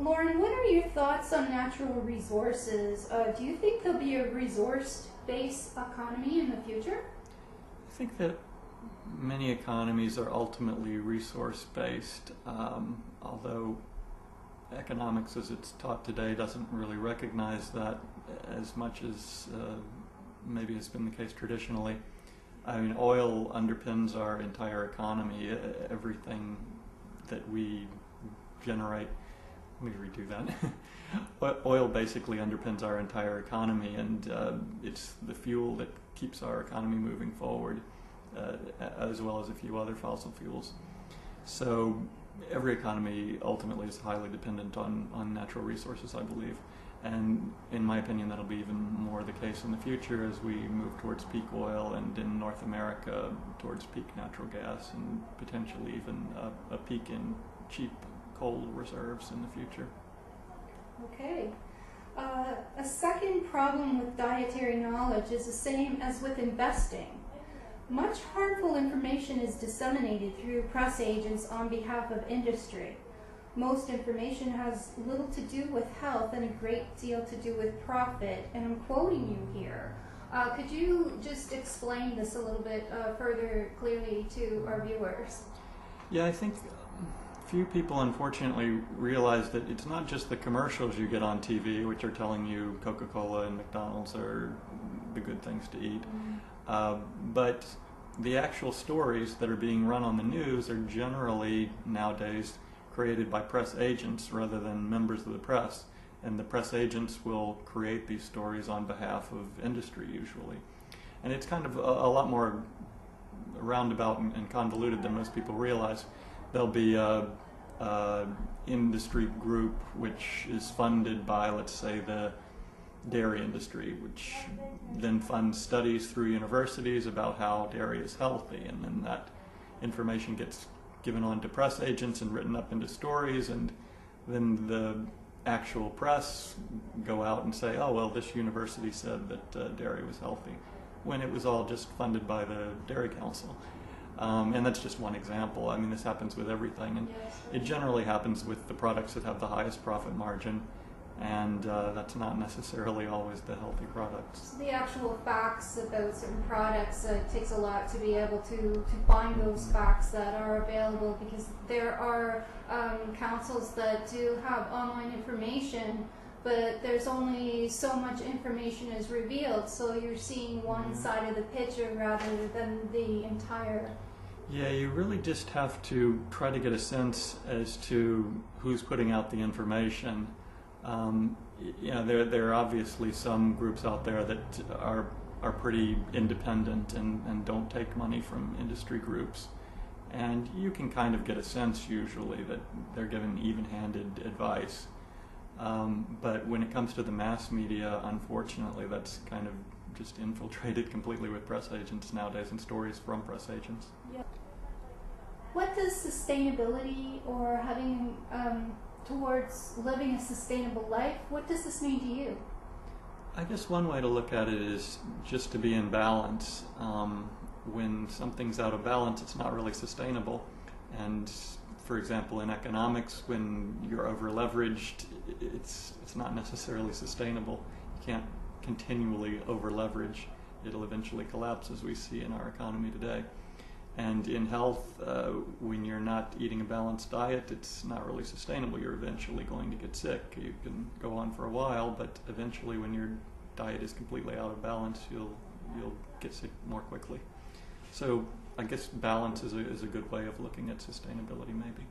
Loren, what are your thoughts on natural resources? Do you think there'll be a resource-based economy in the future? I think that many economies are ultimately resource-based, although economics as it's taught today doesn't really recognize that as much as maybe has been the case traditionally. I mean, oil underpins our entire economy. Everything that we generate, let me redo that. Oil basically underpins our entire economy, and it's the fuel that keeps our economy moving forward, as well as a few other fossil fuels. So every economy ultimately is highly dependent on natural resources, I believe. And in my opinion, that'll be even more the case in the future as we move towards peak oil, and in North America towards peak natural gas, and potentially even a peak in cheap coal reserves in the future. Okay. A second problem with dietary knowledge is the same as with investing. Much harmful information is disseminated through press agents on behalf of industry. Most information has little to do with health and a great deal to do with profit, and I'm quoting you here. Could you just explain this a little bit further clearly to our viewers? Yeah, I think few people unfortunately realize that it's not just the commercials you get on TV which are telling you Coca-Cola and McDonald's are the good things to eat, but the actual stories that are being run on the news are generally nowadays created by press agents rather than members of the press, and the press agents will create these stories on behalf of industry usually. And it's kind of a lot more roundabout and convoluted than most people realize. There'll be a industry group which is funded by, let's say, the dairy industry, which then funds studies through universities about how dairy is healthy, and then that information gets given on to press agents and written up into stories, and then the actual press go out and say, oh, well, this university said that dairy was healthy, when it was all just funded by the Dairy Council. And that's just one example. I mean, this happens with everything, and it generally happens with the products that have the highest profit margin, and that's not necessarily always the healthy products. So the actual facts about certain products, it takes a lot to be able to find those facts that are available, because there are councils that do have online information, but there's only so much information is revealed, so you're seeing one side of the picture rather than the entire. Yeah, you really just have to try to get a sense as to who's putting out the information. You know, there are obviously some groups out there that are pretty independent and don't take money from industry groups, and you can kind of get a sense usually that they're giving even-handed advice. But when it comes to the mass media, unfortunately, that's kind of just infiltrated completely with press agents nowadays, and stories from press agents. Yeah. What does sustainability, or having towards living a sustainable life, what does this mean to you? I guess one way to look at it is just to be in balance. When something's out of balance, it's not really sustainable. And for example, in economics, when you're over-leveraged, it's not necessarily sustainable. You can't continually over-leverage. It'll eventually collapse, as we see in our economy today. And in health, when you're not eating a balanced diet, it's not really sustainable. You're eventually going to get sick. You can go on for a while, but eventually when your diet is completely out of balance, you'll get sick more quickly. So I guess balance is a good way of looking at sustainability, maybe.